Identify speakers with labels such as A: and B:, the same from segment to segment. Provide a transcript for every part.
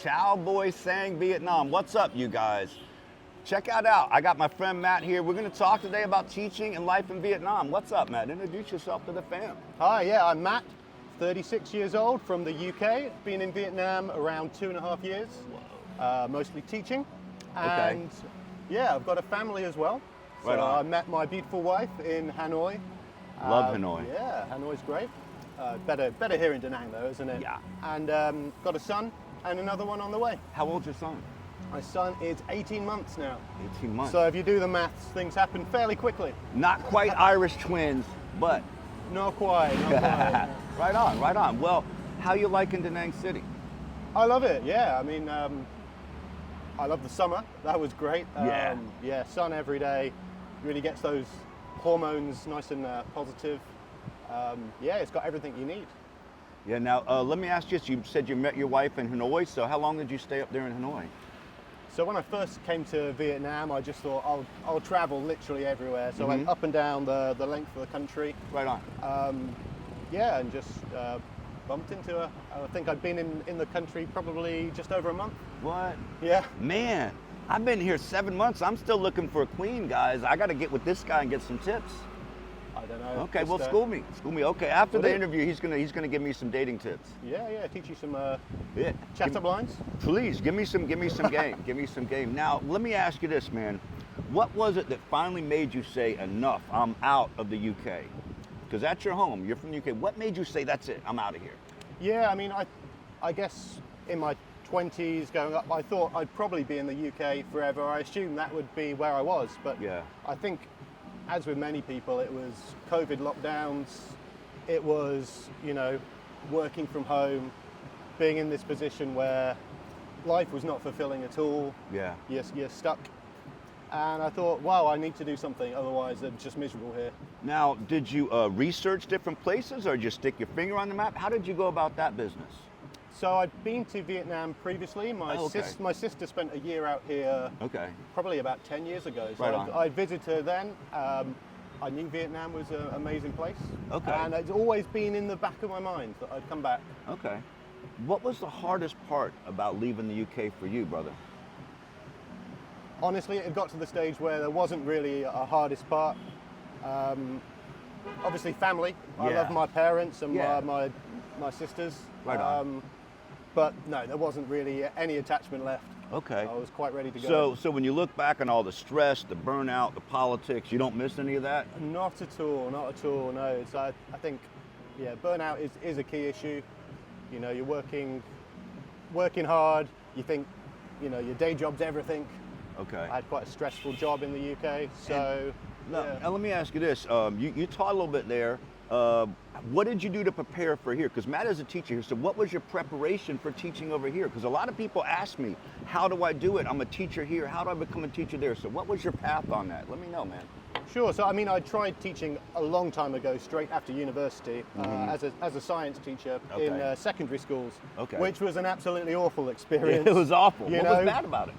A: Chow Boy Sang Vietnam. What's up, you guys? Check it out. I got my friend Matt here. We're going to talk today about teaching and life in Vietnam. What's up, Matt? Introduce yourself to the fam.
B: Hi, yeah, I'm Matt, 36 years old from the UK. Been in Vietnam around 2.5 years, mostly teaching. And yeah, I've got a family as well. So
A: Right on.
B: I met my beautiful wife in Hanoi.
A: Love Hanoi.
B: Yeah, Hanoi's great. Better here in Da Nang though, isn't it?
A: Yeah.
B: And got a son and another one on the way.
A: How old's your son?
B: My son is 18 months now.
A: 18 months.
B: So if you do the maths, things happen fairly quickly.
A: Not quite Irish twins, but.
B: Not quite, not quite.
A: Right on, right on. Well, how you liking Da Nang City?
B: I love it, yeah. I mean, I love the summer. That was great. Yeah, sun every day. Really gets those hormones nice and positive. Yeah, it's got everything you need.
A: Yeah, now let me ask you this. You said you met your wife in Hanoi, so how long did you stay up there in Hanoi?
B: So when I first came to Vietnam, I just thought I'll travel literally everywhere. So I went up and down the length of the country.
A: Right on.
B: Yeah, and just bumped into her. I think I'd been in the country probably just over a month.
A: What?
B: Yeah.
A: Man, I've been here 7 months. I'm still looking for a queen, guys. I got to get with this guy and get some tips.
B: I don't know.
A: Okay,
B: just,
A: well, school me. Okay, after
B: will
A: the
B: do.
A: interview, he's gonna give me some dating tips.
B: Yeah, teach you some
A: Yeah.
B: chat-up lines.
A: Please give me some game. Give me some game. Now, let me ask you this, man. What was it that finally made you say, enough, I'm out of the UK? Because that's your home. You're from the UK. What made you say, that's it, I'm out of here?
B: Yeah, I mean, I guess in my 20s going up, I thought I'd probably be in the UK forever. I assumed that would be where I was, but
A: Yeah.
B: I think, as with many people, it was COVID lockdowns, it was, working from home, being in this position where life was not fulfilling at all.
A: Yeah.
B: You're stuck. And I thought, wow, I need to do something, otherwise I'm just miserable here.
A: Now, did you research different places or just stick your finger on the map? How did you go about that business?
B: So I'd been to Vietnam previously. My sister spent a year out here.
A: Okay.
B: Probably about 10 years ago. So
A: Right on.
B: I visited her then. I knew Vietnam was an amazing place.
A: Okay.
B: And it's always been in the back of my mind that I'd come back.
A: Okay. What was the hardest part about leaving the UK for you, brother?
B: Honestly, it got to the stage where there wasn't really a hardest part. Obviously family. I
A: Yeah.
B: love my parents and
A: Yeah.
B: my sisters.
A: Right on.
B: But no, there wasn't really any attachment left.
A: Okay.
B: I was quite ready to go.
A: So when you look back on all the stress, the burnout, the politics, you don't miss any of that?
B: Not at all, no. It's, I think, yeah, burnout is a key issue. You're working hard, you think, your day job's everything.
A: Okay.
B: I had quite a stressful job in the UK, so.
A: Now let me ask you this. You taught a little bit there. What did you do to prepare for here? Because Matt is a teacher here, so what was your preparation for teaching over here? Because a lot of people ask me, how do I do it? I'm a teacher here, how do I become a teacher there? So what was your path on that? Let me know, man.
B: Sure, so I mean, I tried teaching a long time ago, straight after university, as a science teacher in secondary schools, which was an absolutely awful experience.
A: It was awful. What was bad about it?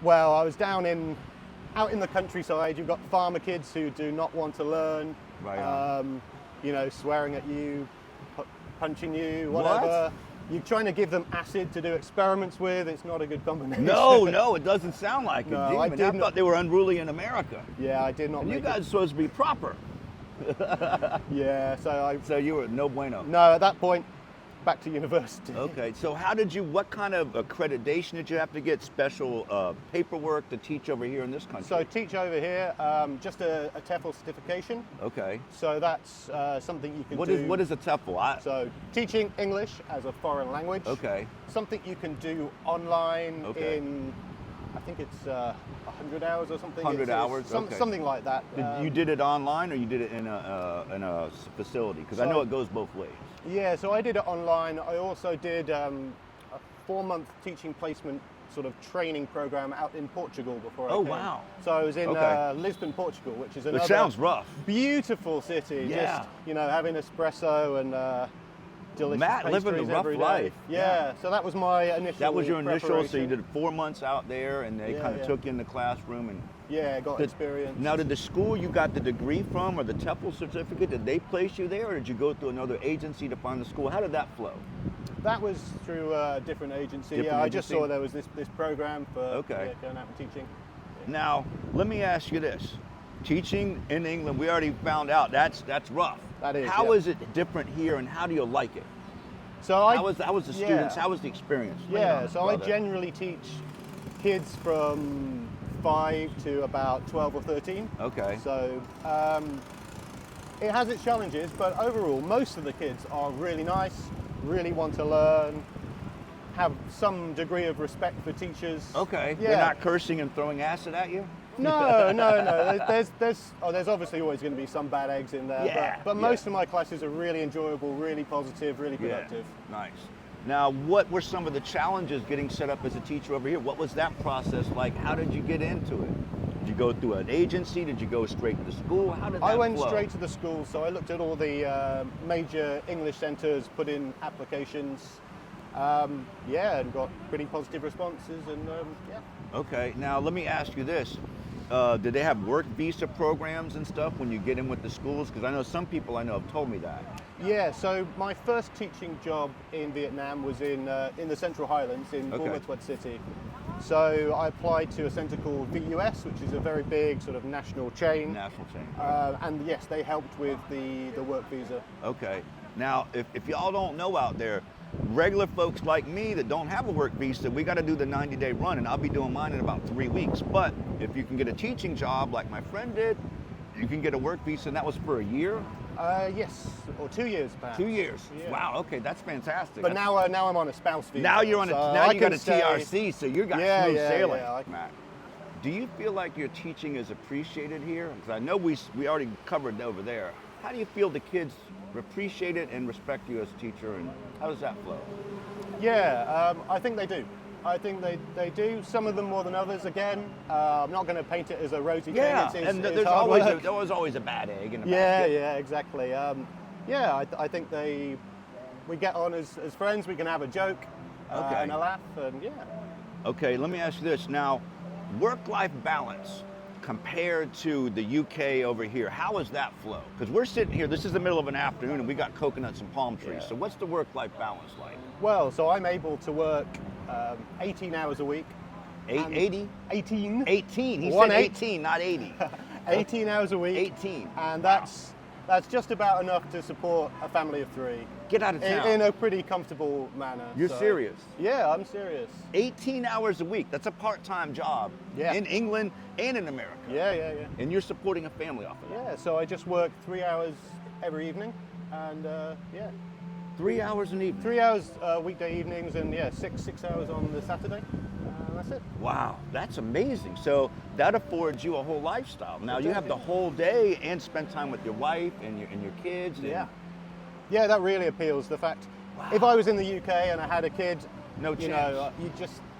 B: Well, I was out in the countryside. You've got farmer kids who do not want to learn, swearing at you, punching you, whatever.
A: What?
B: You're trying to give them acid to do experiments with. It's not a good combination.
A: No, it doesn't sound like it.
B: No, I
A: thought they were unruly in America.
B: Yeah, I did not.
A: And
B: make
A: you guys are supposed to be proper.
B: Yeah,
A: So you were no bueno.
B: No, at that point, back to university.
A: Okay, so what kind of accreditation did you have to get? Special paperwork to teach over here in this country?
B: So teach over here, just a TEFL certification.
A: Okay.
B: So that's something you can do.
A: What is a TEFL?
B: So teaching English as a foreign language.
A: Okay.
B: Something you can do online in, I think it's 100 hours or something.
A: 100 hours?
B: Something like that.
A: You did it online or you did it in a facility? Because I know it goes both ways.
B: Yeah, so I did it online. I also did a 4-month teaching placement sort of training program out in Portugal before I came.
A: Wow.
B: So I was in Lisbon, Portugal, which is
A: sounds rough.
B: Beautiful city.
A: Yeah.
B: Just, having espresso and delicious
A: Matt
B: pastries
A: living the rough
B: every day.
A: life.
B: Yeah, so that was my initial.
A: That was your initial, so you
B: preparation.
A: did 4 months out there and they
B: Yeah,
A: kind of
B: yeah.
A: took you in the classroom and
B: Yeah, got
A: Did-
B: experience.
A: Now, did the school you got the degree from or the TEFL certificate, did they place you there or did you go through another agency to find the school? How did that flow?
B: That was through a different agency.
A: Different
B: I just
A: agency?
B: saw there was this program for
A: Okay.
B: going out and teaching.
A: Now, let me ask you this. Teaching in England, we already found out that's rough.
B: That is,
A: How
B: yeah.
A: is it different here and how do you like it?
B: So
A: How was the students?
B: yeah.
A: How was the experience? Lay it on
B: Yeah,
A: us,
B: so I
A: brother.
B: generally teach kids from 5 to about 12 or 13.
A: Okay.
B: So it has its challenges, but overall, most of the kids are really nice, really want to learn, have some degree of respect for teachers.
A: Okay.
B: Yeah.
A: They're not cursing and throwing acid at you?
B: No. There's obviously always going to be some bad eggs in there,
A: Yeah,
B: but
A: yeah.
B: most of my classes are really enjoyable, really positive, really productive.
A: Yeah. Nice. Now, what were some of the challenges getting set up as a teacher over here? What was that process like? How did you get into it? Did you go through an agency? Did you go straight to the school? How did that
B: I went
A: flow?
B: straight to the school, so I looked at all the major English centres, put in applications, and got pretty positive responses, and yeah.
A: Okay, now let me ask you this. Did they have work visa programs and stuff when you get in with the schools? Because I know some people I know have told me that.
B: Yeah, so my first teaching job in Vietnam was in the Central Highlands in
A: Okay.
B: Bumathuot City. So I applied to a centre called VUS, which is a very big sort of national chain.
A: National chain.
B: And yes, they helped with the work visa.
A: Okay. Now, if y'all don't know out there, regular folks like me that don't have a work visa, we got to do the 90-day run, and I'll be doing mine in about 3 weeks. But if you can get a teaching job like my friend did, you can get a work visa, and that was for a year?
B: Yes, or 2 years perhaps.
A: 2 years.
B: Yeah.
A: Wow. Okay, that's fantastic.
B: But now I'm on a spouse visa.
A: Now you're on a
B: so
A: now
B: I
A: you got
B: can
A: a
B: stay-
A: TRC, so you got
B: Yeah,
A: smooth
B: yeah,
A: sailing.
B: yeah,
A: Matt, do you feel like your teaching is appreciated here? Because I know we already covered over there. How do you feel the kids appreciate it and respect you as a teacher, and how does that flow?
B: Yeah, I think they do. I think they do. Some of them more than others. Again, I'm not going to paint it as a rosy thing. It's
A: and
B: it's
A: there's
B: hard
A: always
B: work.
A: there was always a bad egg in the
B: Yeah,
A: basket.
B: yeah, exactly. I think we get on as friends. We can have a joke
A: Okay.
B: and a laugh, and yeah.
A: Okay, let me ask you this now: work-life balance compared to the UK over here. How is that flow? Because we're sitting here. This is the middle of an afternoon, and we got coconuts and palm trees.
B: Yeah.
A: So what's the work-life balance like?
B: Well, so I'm able to work 18 hours a week. And
A: 80?
B: 18.
A: 18. He
B: One
A: said
B: eight.
A: 18, not 80.
B: 18 hours a week.
A: 18.
B: And
A: Wow.
B: that's just about enough to support a family of 3
A: Get out of town.
B: in a pretty comfortable manner.
A: You're
B: so-
A: serious?
B: Yeah, I'm serious.
A: 18 hours a week. That's a part-time job
B: Yeah.
A: in England and in America.
B: Yeah.
A: And you're supporting a family off of that.
B: Yeah, so I just work 3 hours every evening, and yeah,
A: 3 hours an evening.
B: 3 hours weekday evenings, and yeah, six hours on the Saturday. That's it.
A: Wow, that's amazing. So that affords you a whole lifestyle. Now you have the whole day and spend time with your wife and your kids. And
B: Yeah, that really appeals. The fact, if I was in the UK and I had a kid,
A: No
B: you
A: chance.
B: know,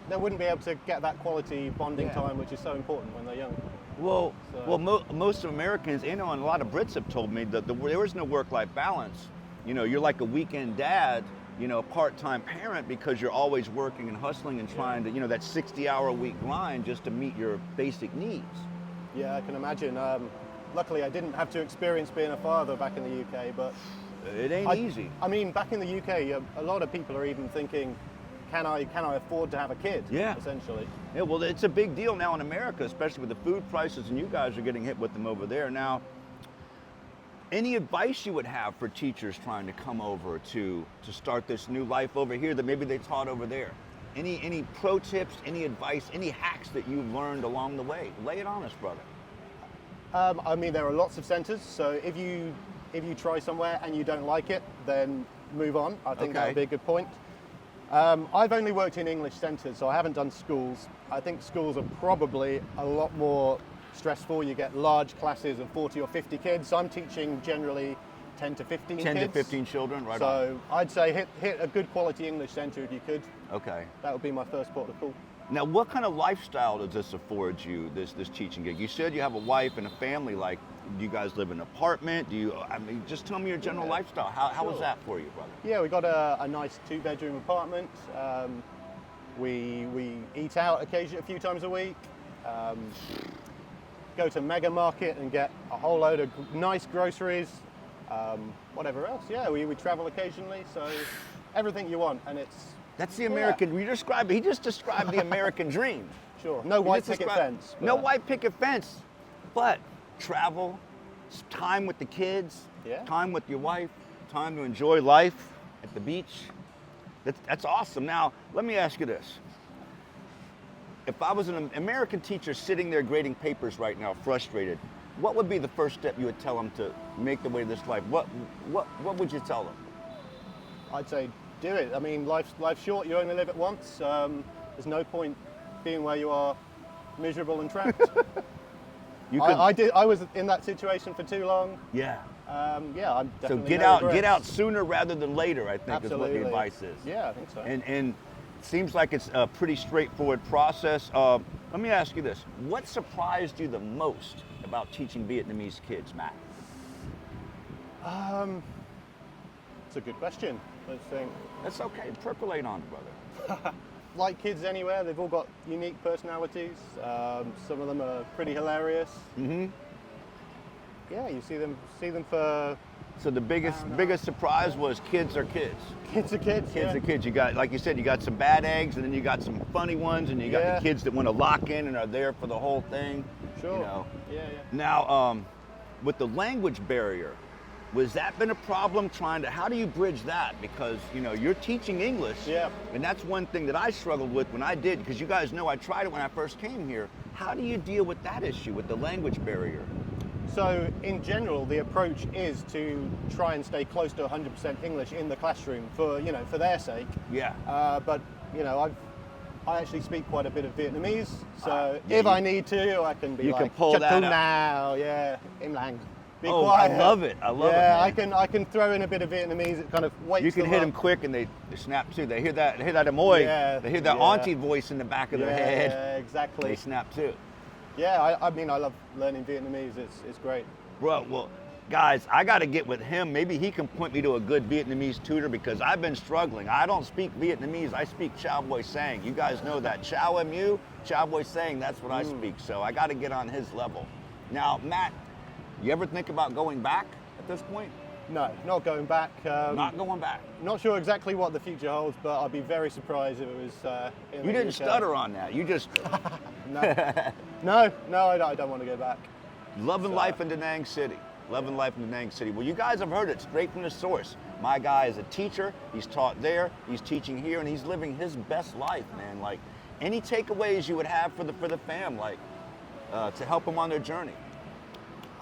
B: they wouldn't be able to get that quality bonding
A: Yeah.
B: time, which is so important when they're young.
A: Well,
B: So-
A: most Americans, and a lot of Brits have told me that there is no work-life balance. You know, you're like a weekend dad, you know, a part-time parent because you're always working and hustling and trying to, you know, that 60-hour-a-week grind just to meet your basic needs.
B: Yeah, I can imagine. Luckily, I didn't have to experience being a father back in the UK, but
A: It ain't easy.
B: I mean, back in the UK, a lot of people are even thinking, can I afford to have a kid?
A: Yeah.
B: Essentially.
A: Yeah, well, it's a big deal now in America, especially with the food prices, and you guys are getting hit with them over there. Now, any advice you would have for teachers trying to come over to start this new life over here that maybe they taught over there? Any pro tips, any advice, any hacks that you've learned along the way? Lay it on us, brother.
B: I mean, there are lots of centres, so if you try somewhere and you don't like it, then move on. I think that
A: Okay.
B: would be a good point. I've only worked in English centres, so I haven't done schools. I think schools are probably a lot more stressful. You get large classes of 40 or 50 kids. I'm teaching generally 10 to 15
A: 10
B: kids.
A: to 15 children, right on.
B: So I'd say hit a good quality English centre if you could.
A: Okay.
B: That would be my first port of call.
A: Now, what kind of lifestyle does this afford you, this teaching gig? You said you have a wife and a family. Like, Do you guys live in an apartment? I mean, just tell me your general lifestyle. How was
B: Sure.
A: that for you, brother?
B: Yeah, we got a nice 2-bedroom apartment. We eat out occasionally a few times a week. Go to Mega Market and get a whole load of nice groceries. Whatever else, yeah, we travel occasionally, so everything you want, and it's...
A: That's the American, he just described the American dream.
B: Sure, no white picket fence.
A: No white picket fence, but travel, time with the kids, time with your wife, time to enjoy life at the beach. That's awesome. Now, let me ask you this. If I was an American teacher sitting there grading papers right now, frustrated, what would be the first step you would tell them to make their way to this life? What would you tell them?
B: I'd say do it. I mean, life's short. You only live it once. There's no point being where you are, miserable and trapped. I was in that situation for too long.
A: Yeah.
B: I'm definitely
A: So get out sooner rather than later, I think.
B: Absolutely.
A: Is what the advice is.
B: Yeah, I think so.
A: And it seems like it's a pretty straightforward process. Let me ask you this. What surprised you the most about teaching Vietnamese kids, Matt?
B: It's a good question. Let's think.
A: That's okay. Percolate on, brother.
B: Like kids anywhere, they've all got unique personalities. Some of them are pretty hilarious. Mm-hmm. Yeah, you see them for...
A: So the biggest surprise was kids are kids.
B: Kids are kids.
A: Kids are kids. You got, like you said, you got some bad eggs, and then you got some funny ones, and you got the kids that want to lock in and are there for the whole thing.
B: Sure.
A: You know.
B: Yeah.
A: Now, with the language barrier, was that been a problem how do you bridge that? Because, you're teaching English.
B: Yeah.
A: And that's one thing that I struggled with when I did, because you guys know I tried it when I first came here. How do you deal with that issue, with the language barrier?
B: So in general, the approach is to try and stay close to 100% English in the classroom for their sake.
A: Yeah.
B: But I actually speak quite a bit of Vietnamese, so if I need to, I can be
A: you
B: like,
A: can pull that out.
B: Now, im lang. Be
A: Oh,
B: quiet.
A: I love it. I love it.
B: Yeah,
A: Man.
B: I can throw in a bit of Vietnamese. It kind of wakes
A: You can
B: them
A: hit
B: up.
A: them quick and they snap too. They hear that amoy.
B: Yeah,
A: They hear that auntie voice in the back of their head.
B: Yeah, exactly.
A: They snap too.
B: Yeah, I mean, I love learning Vietnamese. It's great.
A: Bro, well, guys, I got to get with him. Maybe he can point me to a good Vietnamese tutor, because I've been struggling. I don't speak Vietnamese. I speak Chao Boi Sang. You guys know that. Chao Mu, Chao Boi Sang, that's what I speak. So I got to get on his level. Now, Matt, you ever think about going back at this point?
B: No, not going back.
A: Not going back.
B: Not sure exactly what the future holds, but I'd be very surprised if it was in
A: You
B: the
A: didn't
B: UK.
A: stutter on that. You just...
B: No, I don't want to go back.
A: Loving life in Da Nang City. Loving life in Da Nang City. Well, you guys have heard it straight from the source. My guy is a teacher. He's taught there. He's teaching here, and he's living his best life, man. Like, any takeaways you would have for the fam, like, to help them on their journey?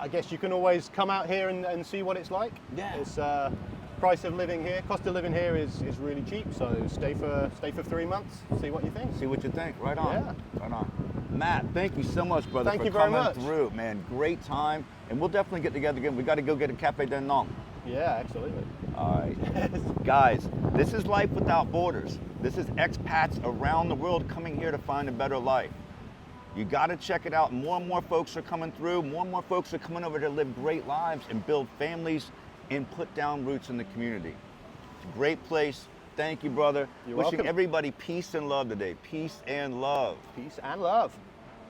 B: I guess you can always come out here and see what it's like.
A: Yeah.
B: It's cost of living here is really cheap. So stay for 3 months. See what you think.
A: See what you think. Right on.
B: Yeah.
A: Right on. Matt, thank you so much, brother,
B: Thank
A: for
B: you very
A: coming
B: much.
A: through, man. Great time, and we'll definitely get together again. We got to go get a cafe de Nong.
B: Yeah, absolutely.
A: All right. Guys, this is Life Without Borders. This is expats around the world coming here to find a better life. You got to check it out. More and more folks are coming through. More and more folks are coming over to live great lives and build families and put down roots in the community. It's a great place. Thank you, brother.
B: You're
A: Wishing
B: welcome.
A: everybody peace and love today. Peace and love.
B: Peace and love.